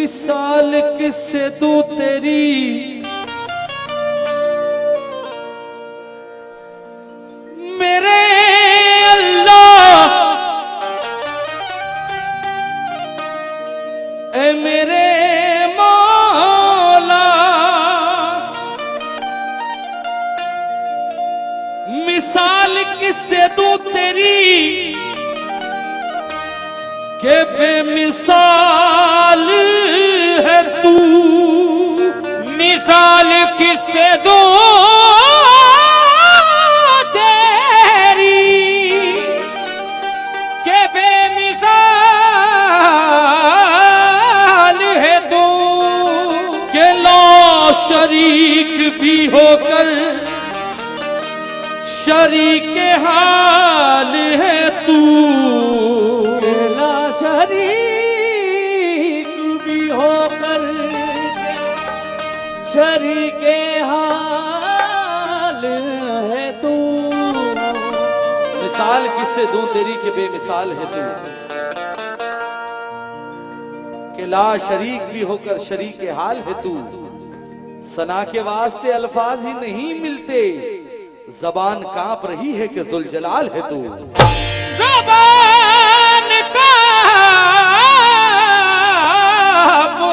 मिसाल किससे दूं तेरी, मेरे अल्लाह ए मेरे मौला, मिसाल किससे दूं तेरी के बेमिसाल है तू, मिसाल किससे दूं तेरी के बेमिसाल है तू, के ला शरीक भी होकर शरीक हाल है तू, ला शरीक भी होकर शरीक हाल है तू। मिसाल किससे दूं तेरी के बेमिसाल है तू, के ला शरीक भी होकर शरीक हाल है तू, सना के वास्ते अल्फाज ही नहीं मिलते, जबान कांप रही है कि जुल जलाल है तू, ज़बान कांप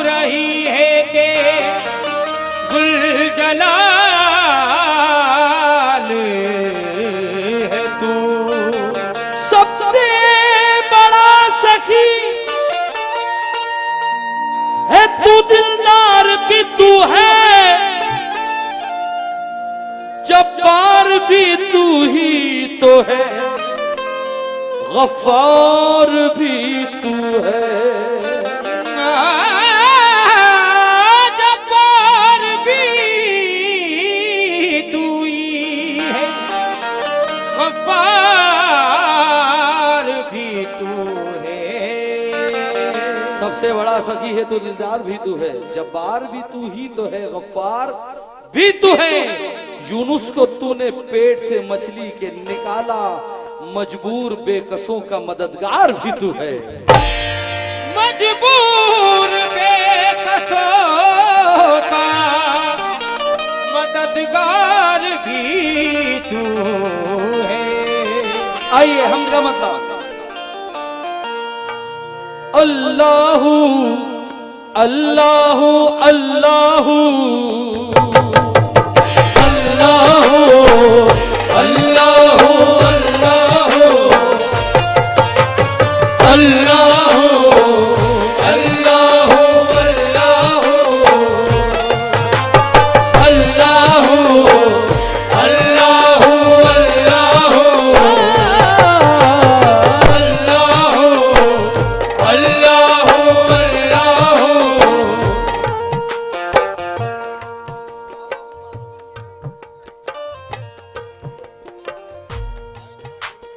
रही है कि जुल जलाल है तू, सबसे बड़ा सखी है तू, दिलदार भी तू है, जब्बार भी तू ही तो है, गफ्फार भी तू है, जब्बार भी तू ही है, गफ्फार भी तू है। सबसे बड़ा सखी है तू, दिलदार भी तू है, जब्बार भी तू ही तो है, गफ्फार भी तू है। यूनुस को तूने पेट से मछली के निकाला, मजबूर बेकसों का मददगार भी तू है, मजबूर बेकसों का मददगार भी तू है। आइए हम का मतलब अल्लाहू अल्लाहू अल्लाहू अल्लाहू अल्लाहू अल्लाहू अल्लाहू अल्लाहू अल्लाहू अल्लाहू अल्लाहू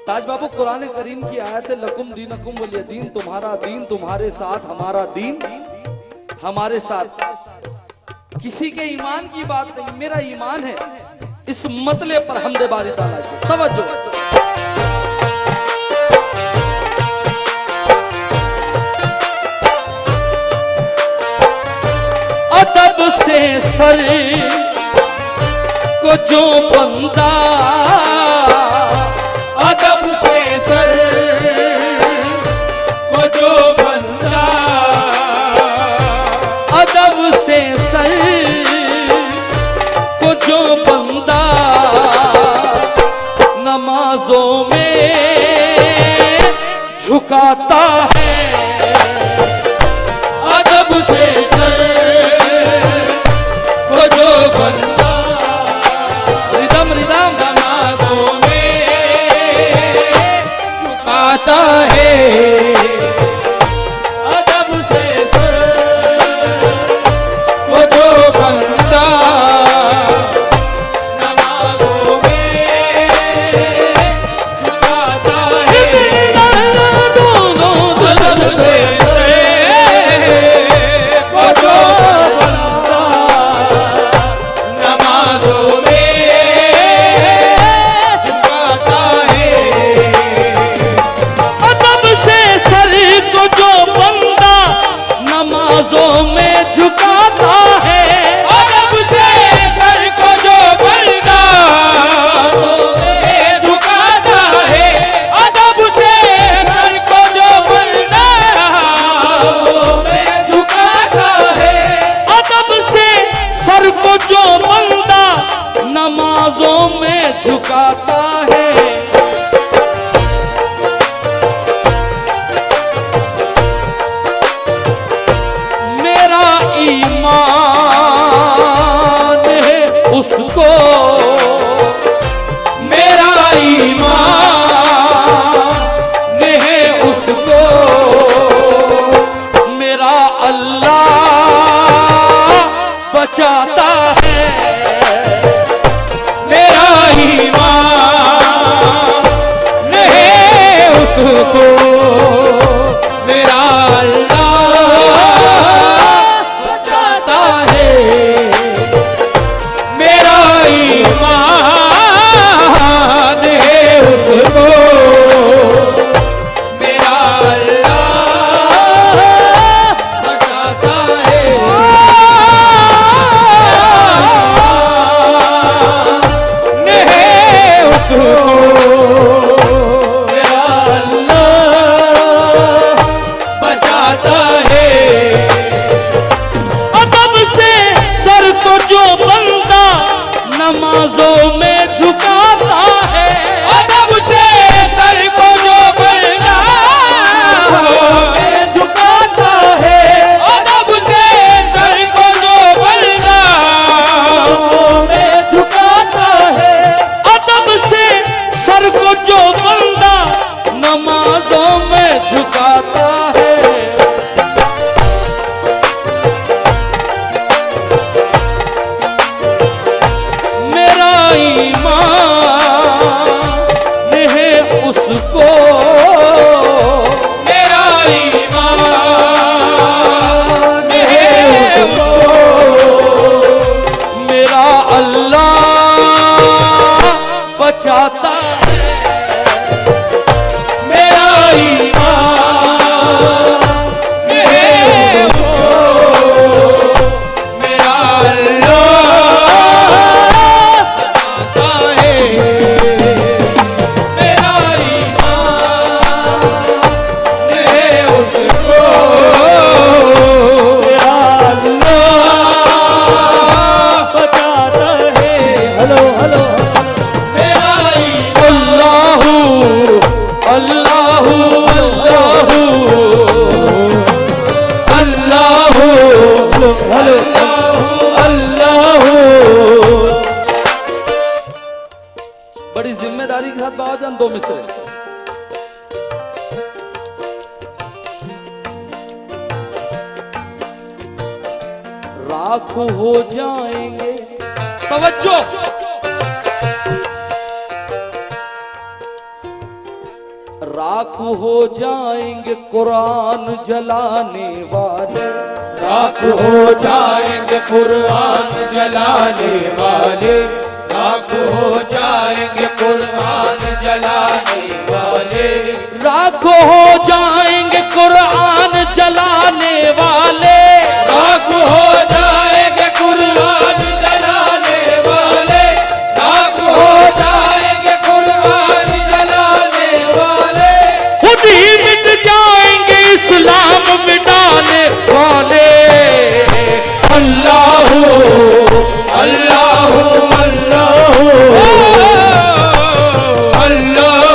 ताज बाबू कुरान करीम की आयत है, लकुम दीनकुम वलिय दीन, तुम्हारा दीन तुम्हारे साथ, हमारा दीन हमारे साथ। किसी के ईमान की बात नहीं, मेरा ईमान है, इस मतले पर हमदे बारी ताला की तवज्जो। अदब से सर को जो बंदा, अदब से सर को जो बंदा, अदब से सर को जो बंदा, नमाजों में झुकाता है, अदब से सर को जो बंदा, रिदम रिदम नमाज़ों में झुकाता है, अदब से सर को जो बंदा, नमाज़ों में झुकाता है, उसको मेरा अल्लाह बचाता है। मेरा ईमान है उसको मेरा अल्लाह बचाता है। मेरा ईमान है उसको मेरा अल्लाह बचाता है। नमाजों में झुकाता है, अदब से सर को जो बंदा में झुकाता है। अदब से सर को जो बंदा में झुकाता है। अदब से सर को जो बंदा नमाजों में झुकाता है। ईमान है उसको मेरा ईमान है उसको मेरा अल्लाह बचाता है। मेरा ईमान है उसको मेरा बड़ी जिम्मेदारी के साथ बाबाजान दो मिसरे। राख हो जाएंगे, तवज्जो, राख हो जाएंगे कुरान जलाने वाले। राख हो जाएंगे कुरान जलाने वाले। राख हो जाएंगे कुरान जलाने वाले। राख हो जाएंगे कुरान जलाने वाले। राख हो जाएंगे कुरान जलाने वाले। राख हो जाएंगे कुरान जलाने वाले। खुद ही मिट जाएंगे इस्लाम मिटाने वाले। अल्लाह अल्लाह अल्लाह अल्लाह अल्लाह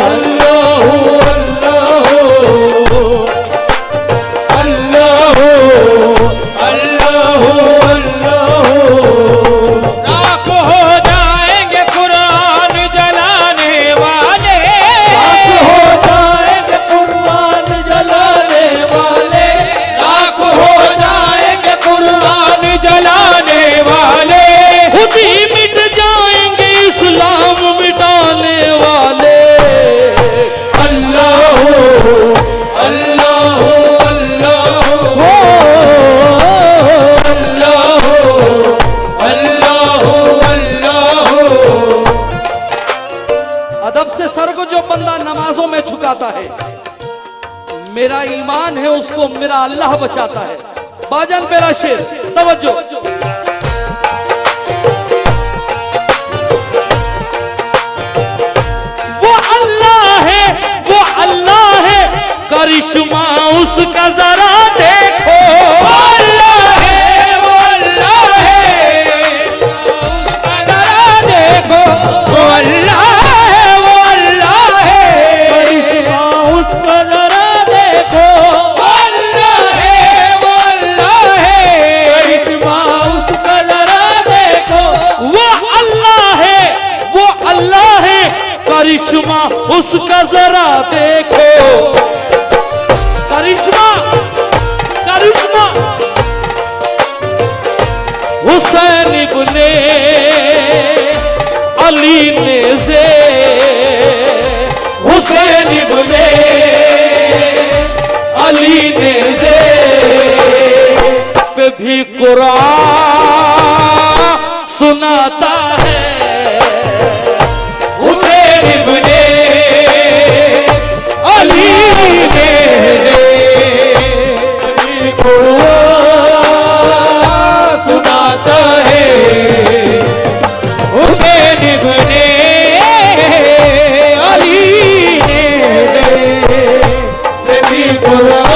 अल्लाह अल्लाह राख हो जाएंगे कुरान जलाने वाले। राख हो जाएंगे कुरान जलाने वाले। राख हो जाएंगे कुरान जलाने वाले। खुद ही मिट जाएंगे इस्लाम मिटाने वाले। अल्लाह अल्लाह अल्लाह अल्लाह अल्लाह अल्लाह। अदब से सर को जो बंदा नमाजों में झुकाता है, मेरा ईमान है उसको मेरा अल्लाह बचाता है। बाजन मेरा शेर, तवज्जो। वो अल्लाह है करिश्मा उसका जरा देखो। अल्लाह है वो अल्लाह है उसका जरा देखो। वो अल्लाह है वो अल्लाह है करिश्मा उसका जरा देखो। अल्लाह है वो अल्लाह है करिश्मा उसका जरा देखो। वो अल्लाह है करिश्मा उसका जरा देखो। इब्ने अली ने जे पे भी कुरान सुनाता है। हुसैन इब्ने अली ने कुरान सुनाता है। हुसैन इब्ने अली ने भी कुरान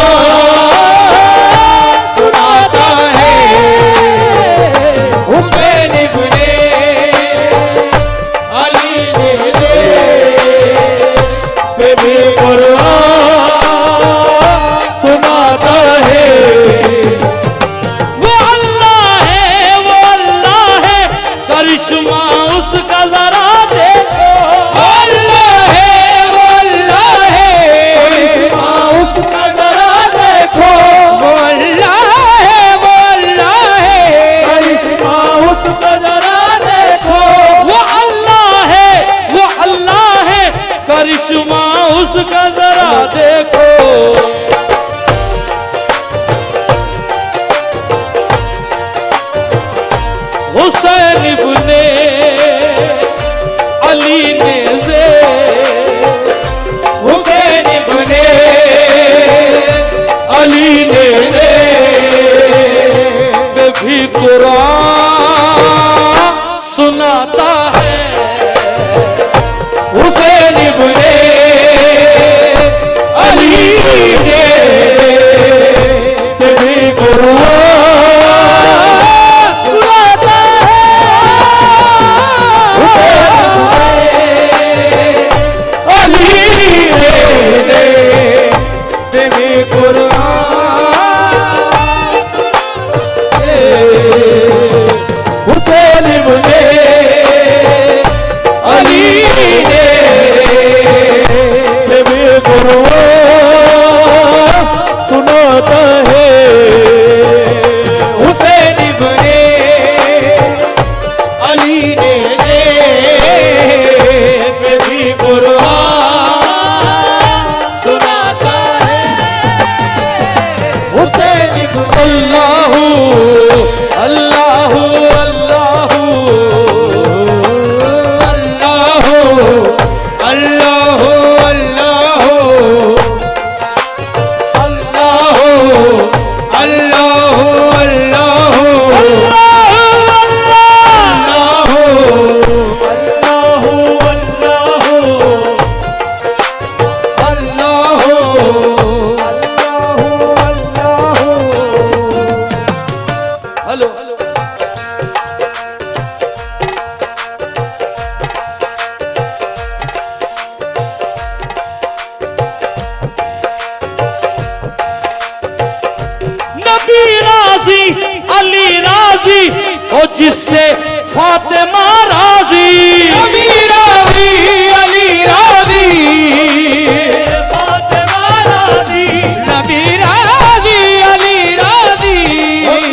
सुनाता है। हुसैन इब्ने अली ने भी कुरान सुनाता है। वो अल्लाह है करिश्मा उसका जरा देखो। अल्लाह है करिश्मा उसका जरा देखो। वो अल्लाह है करिश्मा उसका जरा देखो। वो अल्लाह है करिश्मा उसका जरा देखो। हुसैन इब्ने अली ने जे हुसैन इब्ने अली ने पे भी कुरान सुनाता है। हुसैन इब्ने अली ने भी कुरान सुनाता है। अली ने भी कुरान। हुसैन इब्ने अली ने भी कुरान सुनाता है। हुसैन इब्ने अली ने भी कुरान सुनाता है। हुसैन इब्ने अल्लाहू अल्लाहू अल्लाहू हेलो नबी राजी अली राजी हो जिससे फातिमा राजी। नबी राजी अली राजी फातिमा राजी। नबी राजी अली राजी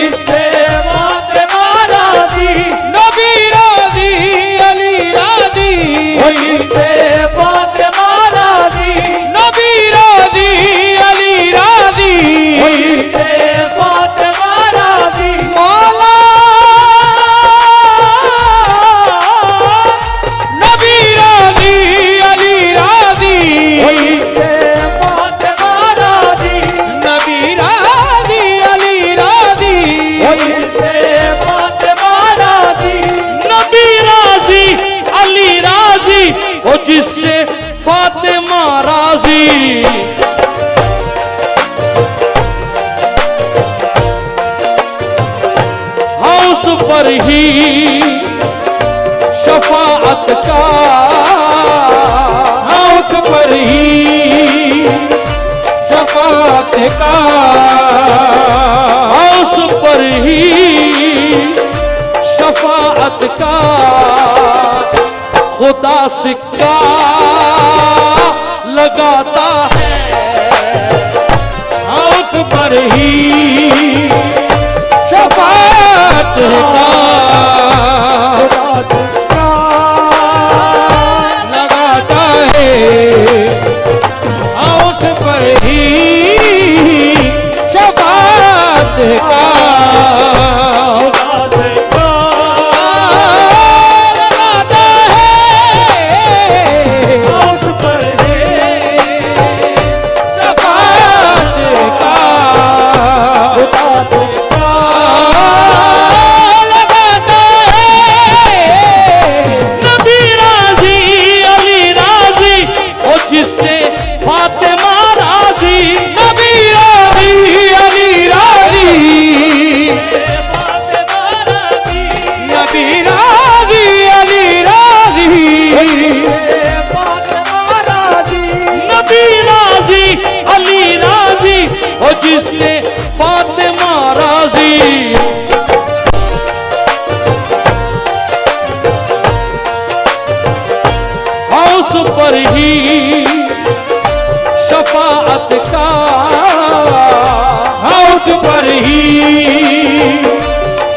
जिससे फातिमा राजी। नबी राजी अली राजी जिससे फातिमा राजी। नबी राजी अली राजी जिससे फातिमा राजी। मौला नबी राजी अली राजी जिससे फातिमा राजी। नबी राजी अली राजी जिससे फातिमा राजी। नबी राजी अली राजी हो जिससे फातिमा राजी। हाँ उस पर ही शफाअत का हक पर ही शफाअत का। हाँ उस पर ही शफाअत का खुदा सिक्का लगाता है। हक पर ही शफाअत का लगाता है। जिससे फातिमा राजी, उस पर ही शफाअत का, उस पर ही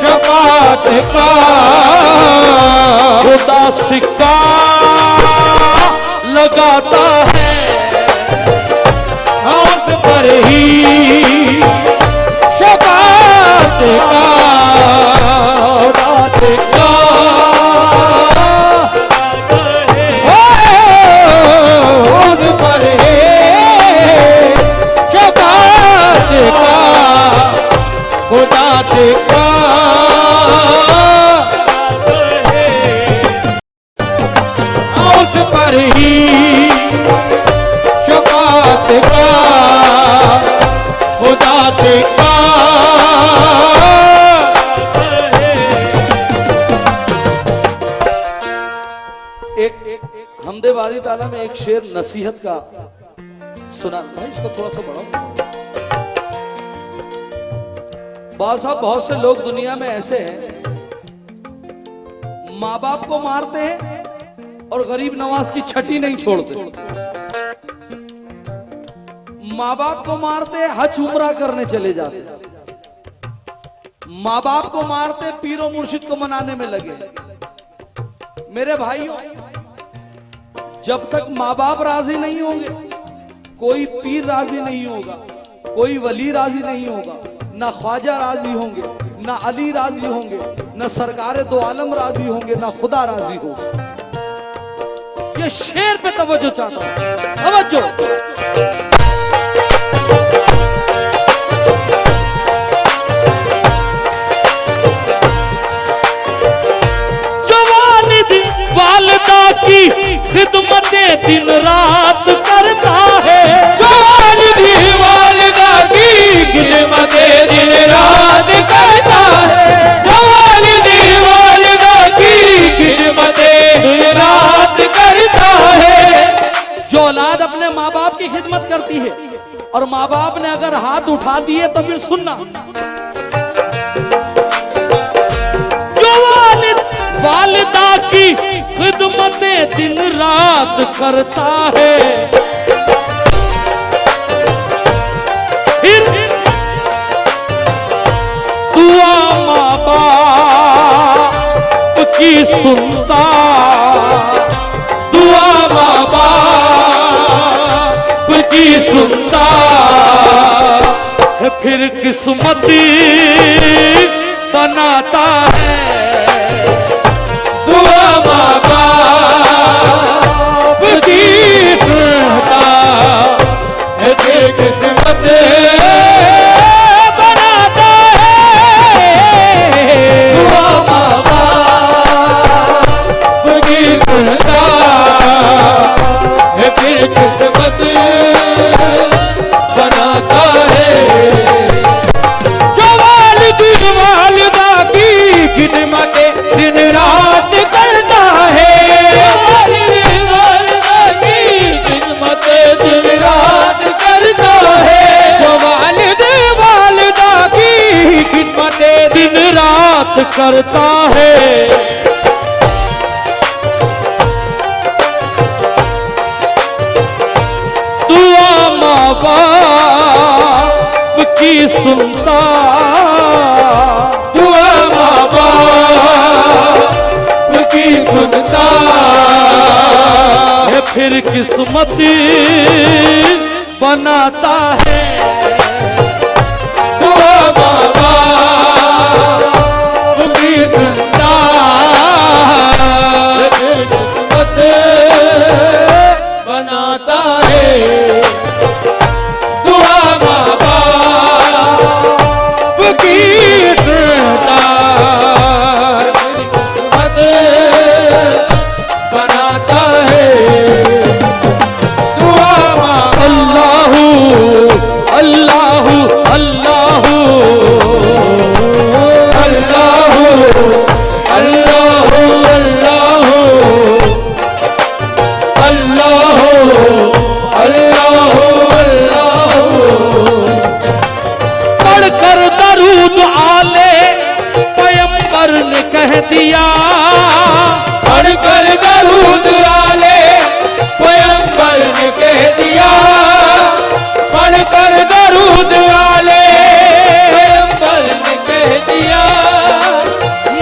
शफाअत का खुदा सिक्का लगाता है, उस पर ही शफाअत का खुदा सिक्का, उस पर ही शफाअत का खुदा सिक्का, उस पर ही शफाअत का खुदा सिक्का। एक हमदे बारी ताला में एक शेर नसीहत का सुना भाई, इसको थोड़ा सा बढ़ाओ। बहुत साहब, बहुत से लोग दुनिया में ऐसे हैं, माँ बाप को मारते हैं और गरीब नवाज की छठी नहीं छोड़ते। माँ बाप को मारते, हज उम्रा करने चले जाते, माँ बाप को मारते, पीरो मुर्शिद को मनाने में लगे। मेरे भाइयों, जब तक माँ बाप राजी नहीं होंगे, कोई पीर राजी नहीं होगा, कोई वली राजी नहीं होगा, ना ख्वाजा राजी होंगे, ना अली राजी होंगे, ना सरकारे दो आलम राजी होंगे, ना खुदा राजी होगा। ये शेर पे तवज्जो चाहता हूं, तवज्जो। वालिदा की खिदमतें दिन रात करता है, जो वालिदा की खिदमतें दिन रात करता है, जो वालिदा की खिदमतें दिन रात करता है। जो औलाद अपने माँ बाप की खिदमत करती है और माँ बाप ने अगर हाथ उठा दिए तो फिर सुनना, जो वालिदा की खिदमतें दिन रात करता है, फिर दुआ माँ बाप की सुनता, दुआ माँ बाप की सुनता है, फिर किस्मती बनाता है, दुआ माँ बाप की सुनता है, फिर किस्मत बनाता है, दुआ माँ बाप की सुनता है, फिर किस्मत बनाता है। जो वालिदा की खिदमत दिन रात करता है, वालिदा की खिदमत दिन रात करता है, जो वालिदा की खिदमत दिन रात करता है। दुआ माँ बाप की सुनता, दुआ माँ बाप की सुनता है, फिर किस्मती बनाता है, दुआ माँ बाप की सुनता है, फिर किस्मत बनाता है, दुआ माँ बाप की सुनता है, फिर किस्मत बनाता है, दुआ माँ अल्लाहू दिया, पढ़कर दरूद वाले पैगंबर ने कह दिया, पढ़कर दरूद वाले पैगंबर ने कह दिया।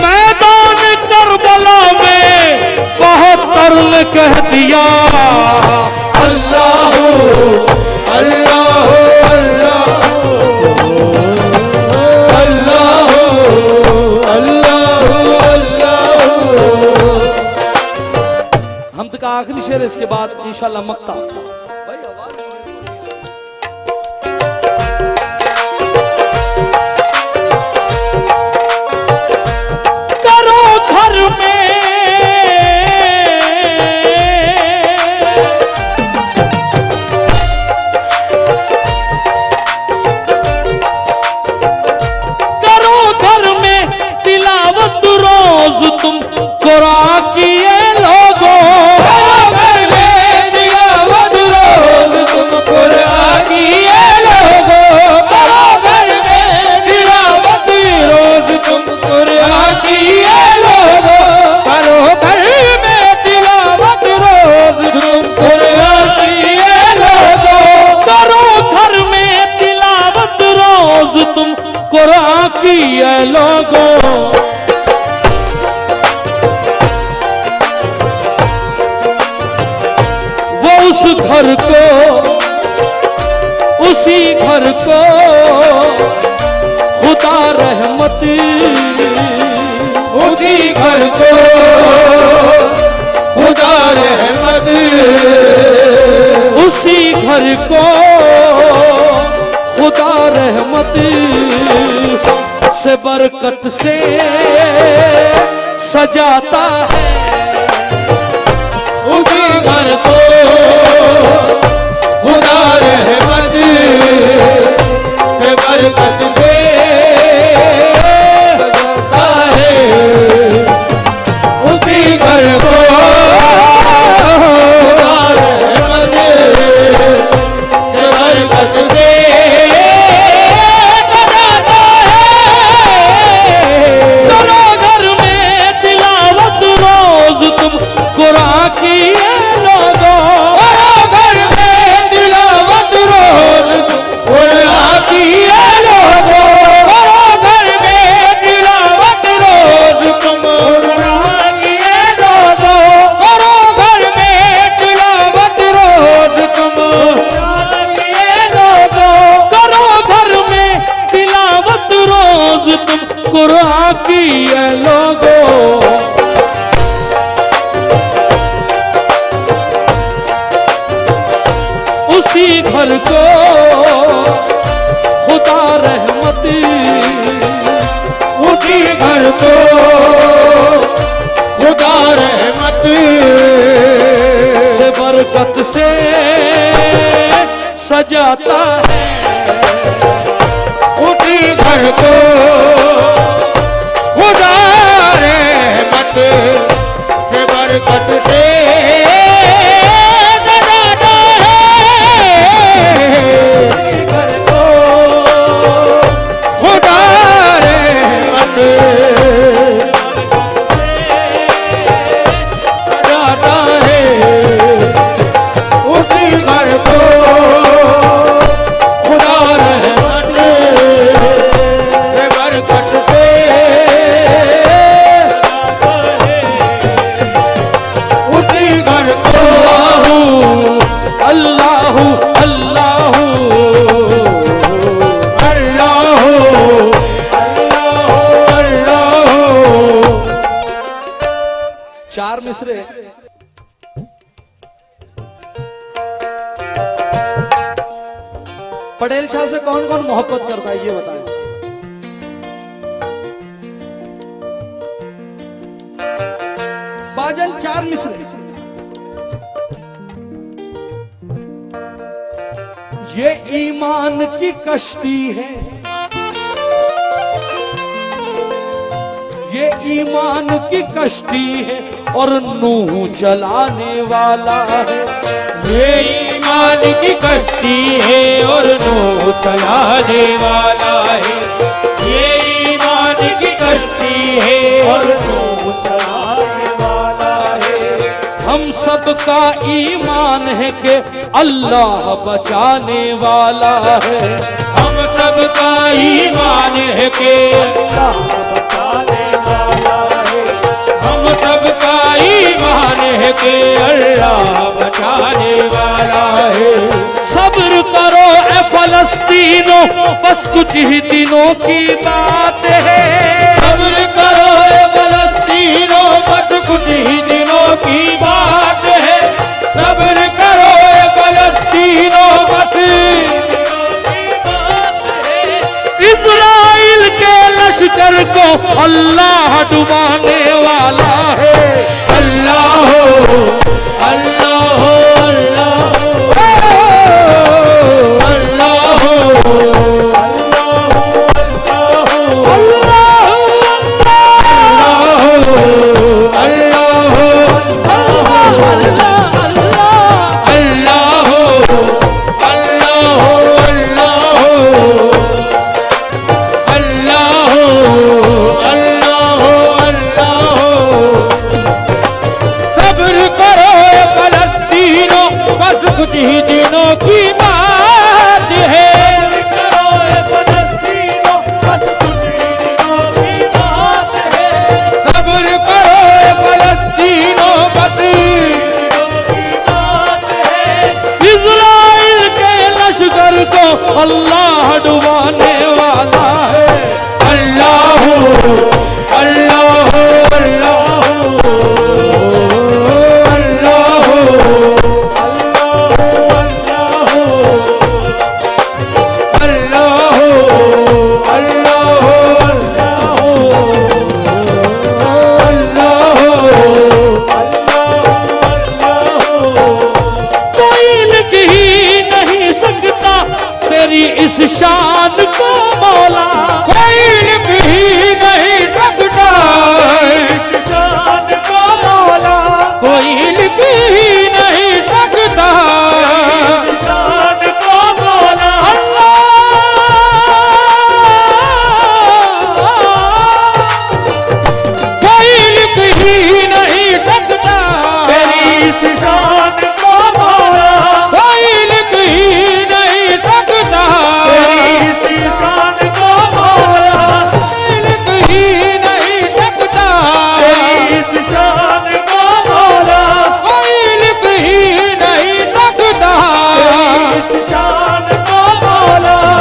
मैदान करबला में बहत्तर ने कह दिया, अल्लाह अल्लाह अल्लाह अल्लाह अल्लाह। हम तक आखिरी शेर, इसके बाद इंशाल्लाह मक्ता। करो घर में तिलावत रोज तुम कुरान की ये लोगों, घर में तिलावत रोज तुम कुरान की ये लोगों, घर में तिलावत रोज तुम कुरान की ये लोगों, करो घर में तिलावत रोज तुम कुरान की ये लोगों, करो घर में तिलावत रोज तुम कुरान की ये लोगों। वो उस घर को, उसी घर को खुदा रहमत, उसी घर को खुदा रहमत, उसी घर को खुदा रहमत से बरकत से सजाता है। उसी घर को खुदा रहमत से बरकत से सजाता है। उसी घर को खुदा रहमत से बरकत से सजाता है। करो घर में तिलावत रोज तुम कुरान की ये लोगों, घर में तिलावत रोज कुरान की ये लोगों, घर में तिलावत रोज तुम कुरान की ये लोगों, घर में तिलावत रोज तुम कुरान की ये लोगों, करो घर में तिलावत रोज तुम कुरान की ये लोगों। उसी घर को खुदा रहमत, उसी घर को खुदा रहमत से बरकत से सजाता है। उसी घर को खुदा रहमत से बरकत से सजाता है। घर को खुदा रहमत सजाता है। उसी घर को खुदा रहमत से बरकत से उसी घर को अल्लाह अल्लाह अल्लाह अल्लाह। चार मिसरे पटेल शाह से कौन कौन मोहब्बत करता है ये बताएं। बाजन चार मिसरे, ये ईमान की कश्ती है, ये ईमान की कश्ती है और नूह चलाने वाला है। ये ईमान की कश्ती है और नूह चलाने वाला है। ये ईमान की कश्ती है और नूह हम सबका ईमान है कि अल्लाह बचाने वाला है। हम सबका ईमान है कि अल्लाह बचाने वाला है। हम सबका ईमान है कि अल्लाह बचाने वाला है। सब्र करो ए फलस्तीनो, बस कुछ ही दिनों की बात है। सब्र करो ए फलस्तीनो, बस कुछ ही दिनों की बात है। सब्र करो ए फलस्तीनो, बस इस्राइल के लश्कर को अल्लाह डुबाने वाला है। अल्लाह हो, अल्लाह हो, अल्लाह हो, कुछ ही दिनों की बात है। सब्र करो फलस्तीनो, बस इस्राइल के लश्कर को अल्लाह डुबाने वाला है। अल्लाह हो, अल्लाह हो, इस शान को मौला, कोई भी नहीं सकता। इस शान को मौला, कोई भी नहीं सकता। इस शान को मौला, अल्लाह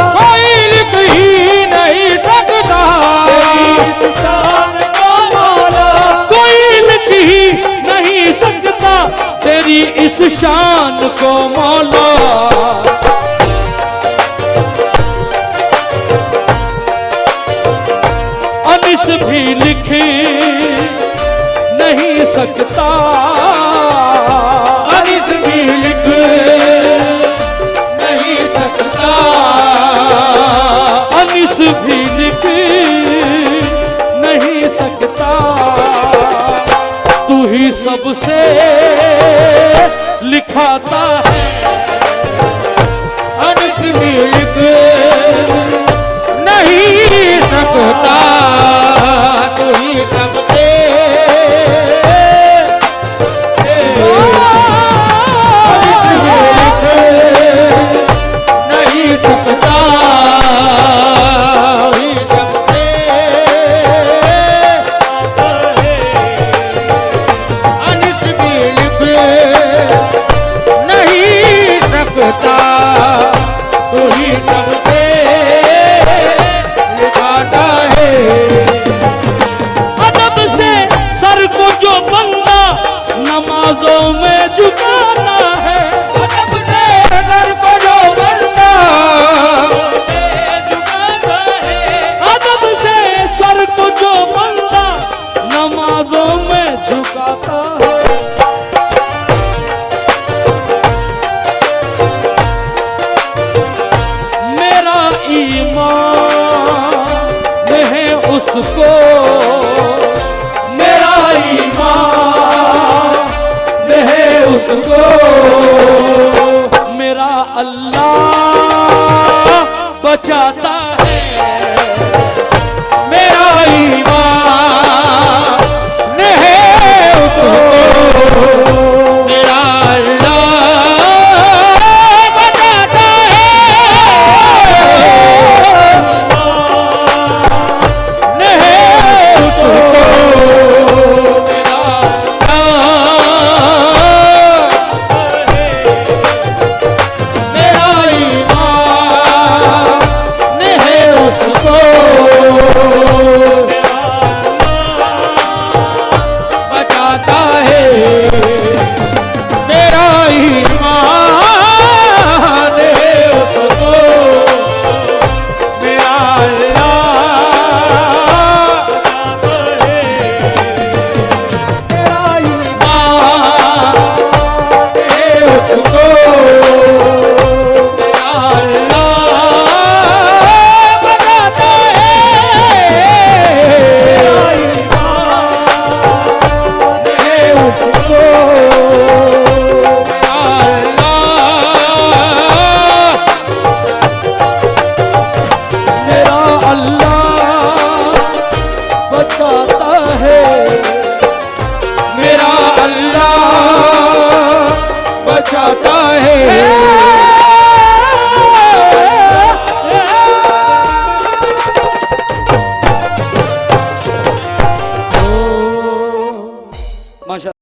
कोई भी नहीं सकता। तेरी इस शान को मौला, कोई भी नहीं सकता। तेरी इस शान को मौला, अनिस भी लिख नहीं सकता। अनिस भी लिख नहीं सकता। अनिस भी लिख नहीं सकता। तू ही सबसे लिखाता है। अनिस भी लिख नहीं सकता। तू ही सबसे अनिस भी लिख नहीं सकता। तू ही सबसे लिखाता है। अदब से सर को जो बंदा नमाजों में झुकाना है। अदब से सर को जो बंदा झुकाता है। अदब से सर को जो बंदा नमाजों में झुकाता है। ईमान है उसको, मेरा ईमान है उसको। मेरा अल्लाह बचाता